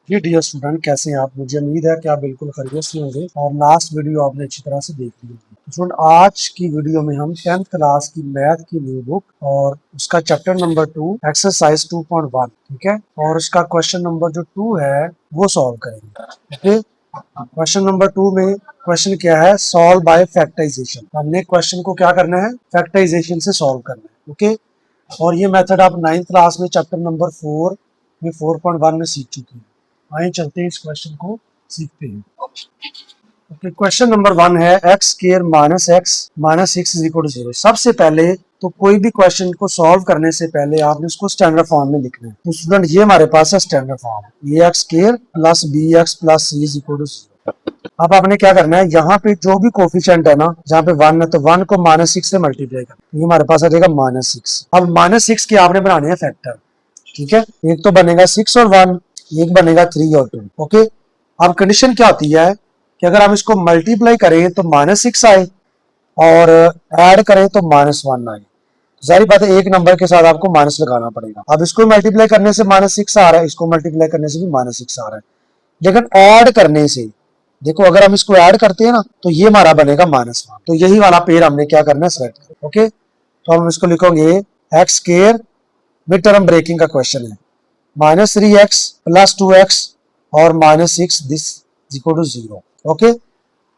जी dear student, कैसे हैं आप? मुझे उम्मीद है कि आप बिल्कुल खैरियत से होंगे और लास्ट वीडियो आपने अच्छी तरह से देख ली होगी। स्टूडेंट, आज की वीडियो में हम 10th क्लास की मैथ की न्यू बुक और उसका चैप्टर नंबर 2 एक्सरसाइज 2.1, ठीक है, और उसका क्वेश्चन नंबर जो 2 है वो सॉल्व करेंगे। ओके, क्वेश्चन नंबर 2 में क्वेश्चन क्या है? Solve by factorization. हमने क्वेश्चन को क्या करना है? फैक्टराइजेशन से सॉल्व करना है। ओके, और ये मेथड आप 9th क्लास में चैप्टर नंबर 4 में 4.1 में सीख चुके हैं। आइए चलते हैं, इस क्वेश्चन को सीखते हैं। ओके, क्वेश्चन नंबर 1 है x square minus x minus six is equal to 0। सबसे पहले तो कोई भी क्वेश्चन को सॉल्व करने से पहले आपने उसको स्टैंडर्ड फॉर्म में लिखना है। तो स्टूडेंट, ये हमारे पास है standard form, a x square plus b x plus c is equal to 0। अब आपने क्या करना है, यहाँ पे जो भी कोफिशिएंट है ना, जहाँ पे 1 है तो 1 को -6 से मल्टीप्लाई करना, ये हमारे पास आ जाएगा -6। अब -6 के आपने बनाने हैं फैक्टर, ठीक है। एक तो बनेगा 6 और 1, एक बनेगा 3 और 2। ओके, अब कंडीशन क्या होती है कि अगर हम इसको मल्टीप्लाई करें तो -6 आए और ऐड करें तो -1 आए। जाहिर बात है, एक नंबर के साथ आपको माइनस लगाना पड़ेगा। अब इसको मल्टीप्लाई करने से -6 आ रहा है, इसको मल्टीप्लाई करने से भी -6 आ रहा है, लेकिन ऐड करने से देखो, अगर हम इसको ऐड करते हैं ना तो ये हमारा बनेगा -1। तो यही वाला पेड़ हमने क्या करना है? सेलेक्ट करना। ओके, तो हम इसको लिखोगे x square, mid term breaking का क्वेश्चन है, -3x प्लस 2x और -6 दिस इक्वल टू 0। ओके,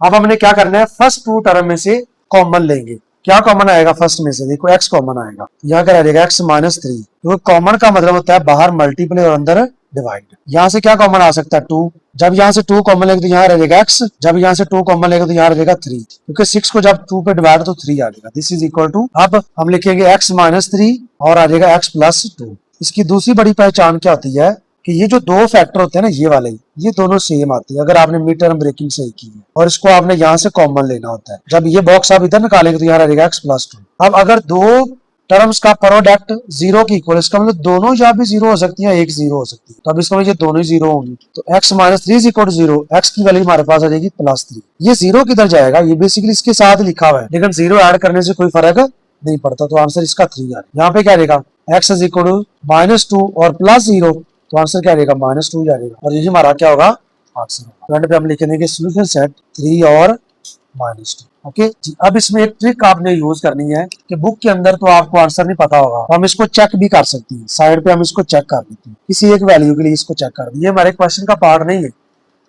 अब हमने क्या करना है? फर्स्ट टू टर्म में से कॉमन लेंगे। क्या कॉमन आएगा फर्स्ट में से? देखो x कॉमन आएगा, यहाँ क्या रहेगा x -3, क्योंकि कॉमन का मतलब होता है बाहर मल्टीप्लाई और अंदर डिवाइड। यहाँ से क्या कॉमन आ सकता है? 2। जब यहाँ से 2 कॉमन लेंगे तो यहाँ रहेगा x, जब यहाँ से 2 कॉमन लेंगे तो यहाँ रहेगा 3, क्योंकि 6 को जब 2 पे डिवाइड तो 3 आ जाएगा। दिस इज इक्वल टू, अब हम लिखेंगे x -3 और आ जाएगा x प्लस 2। इसकी दूसरी बड़ी पहचान क्या होती है कि ये जो दो फैक्टर होते हैं ना, ये वाले, ये दोनों सेम आते हैं अगर आपने मिड टर्म ब्रेकिंग सही की है, और इसको आपने यहाँ से कॉमन लेना होता है। जब ये बॉक्स आप इधर निकालेंगे तो यहाँ रहेगा x प्लस 2। अब अगर दो टर्म्स का प्रोडक्ट 0 की इक्वल, इसका मतलब दोनों यहाँ भी 0 हो सकती है, एक 0 हो सकती है, तो अब इसका मतलब ये दोनों ही 0 होंगी। तो x -3 is equal to 0, x की वैल्यू हमारे पास आ जाएगी +3। ये 0 किधर जाएगा? ये बेसिकली इसके साथ लिखा हुआ है, लेकिन 0 ऐड करने से कोई फर्क नहीं पड़ता, तो आंसर इसका 3 आ। यहाँ पे क्या रहेगा? x इज इक्वल टू -2 और +0, तो आंसर क्या रहेगा? -2 जाएगा, और यही हमारा क्या होगा? आंसर होगा। तो पे हम लिख देंगे सोल्यूशन सेट 3 और -2। ओके जी, अब इसमें एक ट्रिक आपने यूज करनी है कि बुक के अंदर तो आपको आंसर नहीं पता होगा, तो हम इसको चेक भी कर सकते हैं। साइड पे हम इसको चेक कर देते हैं, किसी एक वैल्यू के लिए इसको चेक कर दें। ये हमारे क्वेश्चन का पार्ट नहीं है,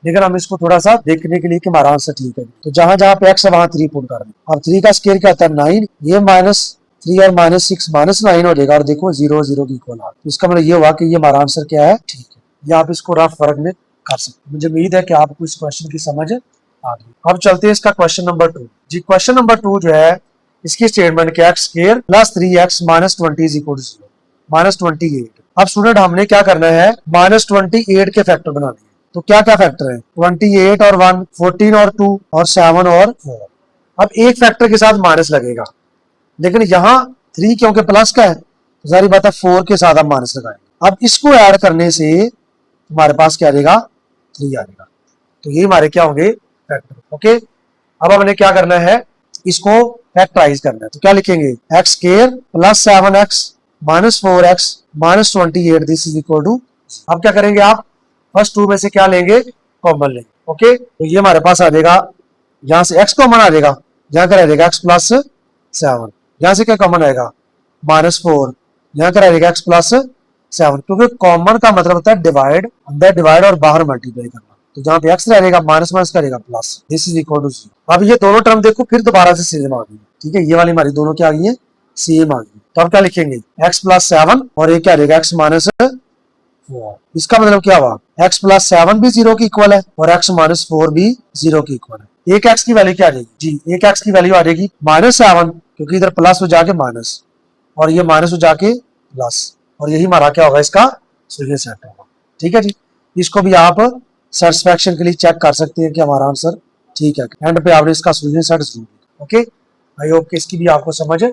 लेकिन हम इसको थोड़ा सा देखने के लिए कि हमारा आंसर ठीक है। तो जहां जहां पे x है वहां 3 पुट कर दें। अब 3 का स्क्वायर क्या होता है? 9। ये -3 और -6 -9 हो जाएगा, और देखो 0 0 की इक्वल आ। इसका मतलब ये हुआ कि ये हमारा आंसर क्या है? ठीक है। ये आप इसको रफ वर्क में कर सकते हैं। मुझे उम्मीद है कि आपको इस क्वेश्चन की समझ आ गई। अब चलते हैं इसका क्वेश्चन नंबर 2 जी। क्वेश्चन नंबर 2 जो है, इसकी स्टेटमेंट क्या? X square plus 3x -20 is equal to 0, -28। अब स्टूडेंट, हमने क्या करना है? -28 के फैक्टर बनाने हैं। तो क्या क्या फैक्टर है? 28 और 1, 14 और 2 और 7 और 4। अब एक फैक्टर के साथ माइनस लगेगा, लेकिन यहाँ 3 क्योंकि प्लस का है, तो सारी बात है 4 के साथ हम माइनस लगाएंगे। अब इसको ऐड करने से हमारे पास क्या आएगा? 3 आएगा। तो ये हमारे क्या होंगे? फैक्टर। ओके, अब हमने क्या करना है? इसको फैक्टराइज करना है। तो क्या लिखेंगे? X square plus 7x -4x -28 this is equal to. अब क्या करेंगे आप? फर्स्ट 2 में से क्या लेंगे? कॉमन लेंगे। ओके, तो ये हमारे पास आ जाएगा, यहां से x कॉमन आ जाएगा, यहां का रहेगा x प्लस 7, यहां से क्या कॉमन आएगा? -4, यहां का रहेगा x प्लस 7, क्योंकि कॉमन का मतलब होता है डिवाइड, अंदर डिवाइड और बाहर मल्टीप्लाई करना। तो जहां पे x रहेगा माइनस माइनस करेगा plus, this is equal to 0। अब ये दोनों टर्म देखो फिर दोबारा से सेम आ गई, ठीक है। ये वाली हमारी दोनों क्या आ गई है? सेम आ गई। तो अब क्या लिखेंगे? x प्लस 7 और ये क्या रहेगा? x -4। इसका मतलब क्या हुआ? x प्लस 7 भी 0 की इक्वल है और x -4 भी 0 की इक्वल है। एक x की वैल्यू क्या आ जाएगी जी? एक x की वैल्यू आ जाएगी -7, क्योंकि इधर प्लस हो जाके माइनस और ये माइनस हो जाके प्लस, और यही हमारा क्या होगा? इसका सोल्यूशन सेट होगा। ठीक है जी, इसको भी आप सेटिस्फैक्शन के लिए चेक कर सकते हैं कि हमारा आंसर ठीक है। एंड पे आपने इसका सोल्यूशन सेट जरूर। ओके, आई होप कि इसकी भी आपको समझ है।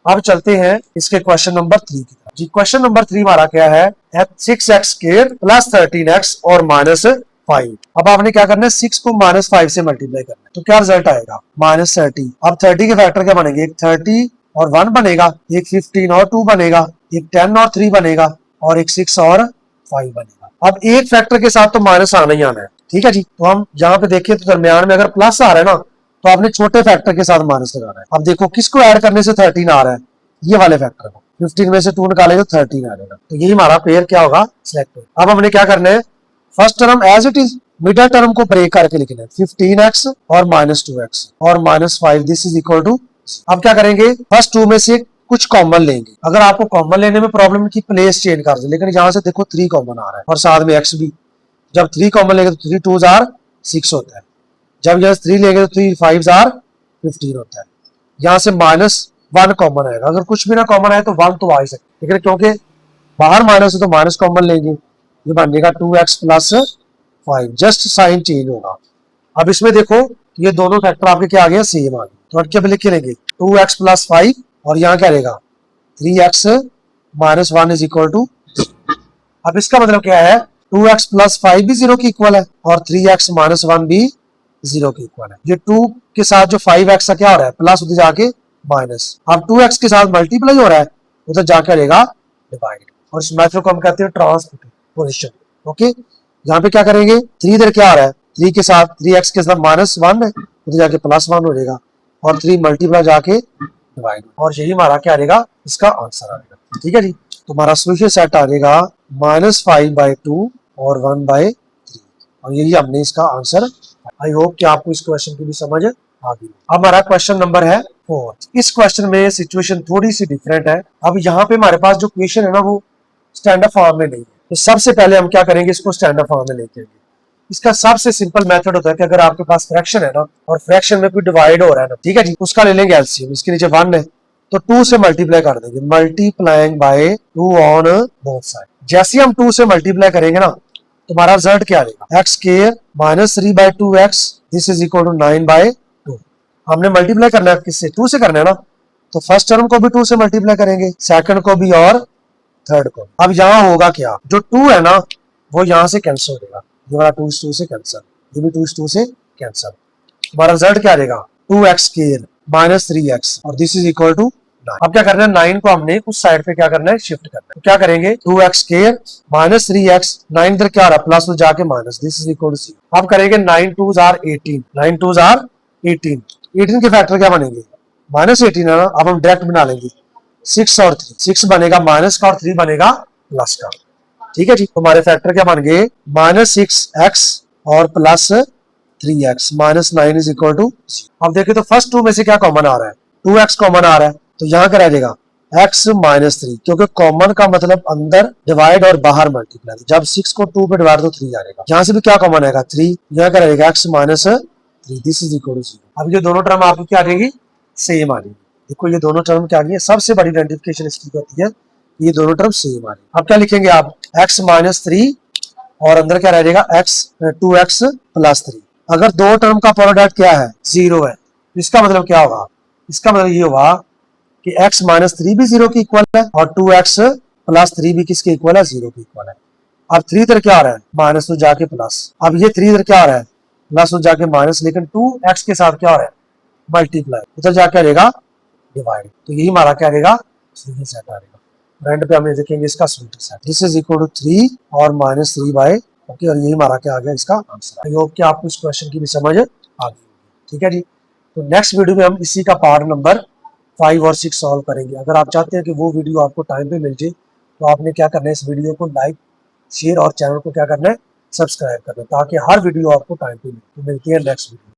अब चलते हैं इसके क्वेश्चन नंबर 3 की तरफ जी। क्वेश्चन नंबर 3 हमारा क्या है? 6x स्क्वायर प्लस 13x और -5। अब आपने क्या करना है? 6 को -5 से मल्टीप्लाई करना है, तो क्या रिजल्ट आएगा? -30। अब 30 के फैक्टर क्या बनेंगे? एक 30 और 1 बनेगा, एक 15 और 2 बनेगा, एक 10 और 3 बनेगा, और एक 6 और 5 बनेगा। अब एक फैक्टर के साथ तो माइनस आना ही आना है, ठीक है जी। तो हम यहाँ पे देखें तो दरमियान में अगर प्लस आ रहा है ना, तो आपने छोटे फैक्टर के साथ माइनस लगाना है। अब देखो किसको ऐड करने से 13 आ रहा है, ये वाले फैक्टर को। 15 में से 2 निकालेंगे तो 13 आ जाएगा। तो यही हमारा पेयर क्या होगा, सिलेक्ट होगा। अब हमने क्या करना है, first term as it is, middle term को ब्रेक करके लिखना है। 15x और -2x और -5 दिस इज इक्वल टू। अब क्या करेंगे, फर्स्ट 2 में से कुछ कॉमन लेंगे। अगर आपको कॉमन लेने में प्रॉब्लम की प्लेस चेंज कर दे, लेकिन यहाँ से देखो 3 कॉमन आ रहा है और साथ में x भी। जब 3 कॉमन लेंगे तो 3 2s are 6 होता है। जब यहाँ 3 लेंगे तो 3 5s are 15 होता है। यहाँ से -1 कॉमन आएगा। अगर कुछ भी ना कॉमन आए तो 1 तो आ ही सकता है, लेकिन क्योंकि बाहर माइनस है तो माइनस कॉमन लेंगे। ये बन जाएगा 2x + 5, जस्ट साइन चेंज होगा। अब इसमें देखो ये दोनों फैक्टर आपके क्या आ गया, सेम आ गए। तो अब क्या लिख के लेंगे, 2x + 5 और यहाँ क्या रहेगा 3x - 1 इज इक्वल टू। अब इसका मतलब क्या है, 2x + 5 भी 0 के इक्वल है और 3x - 1 भी 0 के इक्वल है। ये 2 के साथ जो 5x का क्या हो रहा है, प्लस उधर जाके माइनस। अब 2x के साथ मल्टीप्लाई हो रहा है, उधर जाकर रहेगा डिवाइड। और इस मेथड को हम कहते हैं ट्रांसपोजिशन। ओके, यहाँ पे क्या करेंगे, 3 इधर क्या आ रहा है, 3 के साथ 3x के साथ -1 है, उधर जाके +1 हो जाएगा और 3 मल्टीप्लाई जाके डिवाइड। और यही हमारा क्या रहेगा, इसका आंसर आएगा। ठीक है जी। तो हमारा सोल्यूशन सेट आ जाएगा -5/2 और 1/3 और यही हमने इसका आंसर। आई होप कि आपको इस क्वेश्चन की भी समझ आ गई। अब हमारा क्वेश्चन नंबर है 4। इस क्वेश्चन में सिचुएशन थोड़ी सी डिफरेंट है। अब यहाँ पे हमारे पास जो क्वेश्चन है ना, वो स्टैंडर्ड फॉर्म में नहीं है। तो सबसे पहले हम क्या करेंगे, इसको स्टैंडर्ड फॉर्म में लेके आएंगे। इसका सबसे सिंपल मेथड होता है कि अगर आपके पास फ्रैक्शन है ना और फ्रैक्शन में कोई डिवाइड हो रहा है ना, ठीक है जी, उसका ले लेंगे एलसीएम। इसके नीचे 1 है तो 2 से मल्टीप्लाई कर देंगे, multiplying by 2 on both side. जैसे हम 2 से मल्टीप्लाई करेंगे ना, तो हमारा रिजल्ट क्या आएगा, x square -3/2x this is equal to 9/2। हमने मल्टीप्लाई करना है किससे, 2 से करना है ना, तो फर्स्ट टर्म को भी 2 से मल्टीप्लाई करेंगे, सेकंड को भी और थर्ड को। अब यहाँ होगा क्या, जो 2 है ना वो यहाँ से कैंसिल हो जाएगा, ये वाला 2 इस 2 से कैंसिल, ये भी 2 इस 2 से कैंसिल। हमारा रिजल्ट क्या आएगा, 2x स्क्वायर -3x और दिस इज इक्वल टू 9। अब क्या करना है, 9 को हमने उस साइड पे क्या करना है, शिफ्ट करना है। तो क्या करेंगे, 2x स्क्वायर -3x, 9 इधर क्या आ रहा है प्लस, तो जाके minus, this is equal to 0। अब करेंगे 9 2s are 18, 9 2s are 18, 18 के फैक्टर क्या बनेंगे, -18 है ना। अब हम डायरेक्ट बना लेंगे 6 और 3, 6 बनेगा माइनस का और 3 बनेगा प्लस का। ठीक है जी। तो हमारे फैक्टर क्या बन गए, -6x और +3x, -9 इज इक्वल टू 0। अब देखिए तो फर्स्ट 2 में से क्या कॉमन आ रहा है, 2x कॉमन आ रहा है, तो यहाँ क्या रह जाएगा x -3, क्योंकि कॉमन का मतलब अंदर डिवाइड और बाहर मल्टीप्लाई। जब 6 को 2 पे डिवाइड तो 3 आ जाएगा। यहाँ से भी क्या कॉमन आएगा 3, यहाँ क्या रहेगा x -3 this is equal to 0। अब ये दोनों टर्म आपकी क्या आ जाएगी, सेम आ जाएगी। देखो ये दोनों टर्म क्या आ गई है, सबसे बड़ी आइडेंटिफिकेशन इसकी होती है ये दोनों टर्म सेम आ रही है। अब क्या लिखेंगे आप, x -3 और अंदर क्या रह जाएगा 2x + 3। अगर दो टर्म का प्रोडक्ट क्या है, 0 है, इसका मतलब क्या होगा, इसका मतलब ये होगा कि x -3 भी 0 के इक्वल है और 2x + 3 भी किसके इक्वल है, 0 के इक्वल है। अब 3 इधर क्या आ रहा है, माइनस तो जाके प्लस। अब ये 3 इधर क्या आ रहा है, प्लस तो जाके माइनस, लेकिन 2x के साथ क्या हो रहा है, मल्टीप्लाई, उधर जाके रहेगा डिवाइड। तो यही हमारा क्या रहेगा, सोल्यूशन सेट आ रहेगा। एंड पे हम देखेंगे इसका solution set, this is equal to 3 और -3/। ओके, और यही हमारा क्या आ गया, इसका आंसर। आई होप कि आपको इस क्वेश्चन की भी समझ आ गई। ठीक है जी। तो नेक्स्ट वीडियो में हम इसी का पार्ट नंबर 5 और 6 सॉल्व करेंगे। अगर आप चाहते हैं कि वो वीडियो आपको टाइम पे मिल जाए, तो आपने क्या करना है, इस वीडियो को लाइक, शेयर और चैनल को क्या करना है, सब्सक्राइब करना है, ताकि हर वीडियो आपको टाइम पे मिलती है। Next video.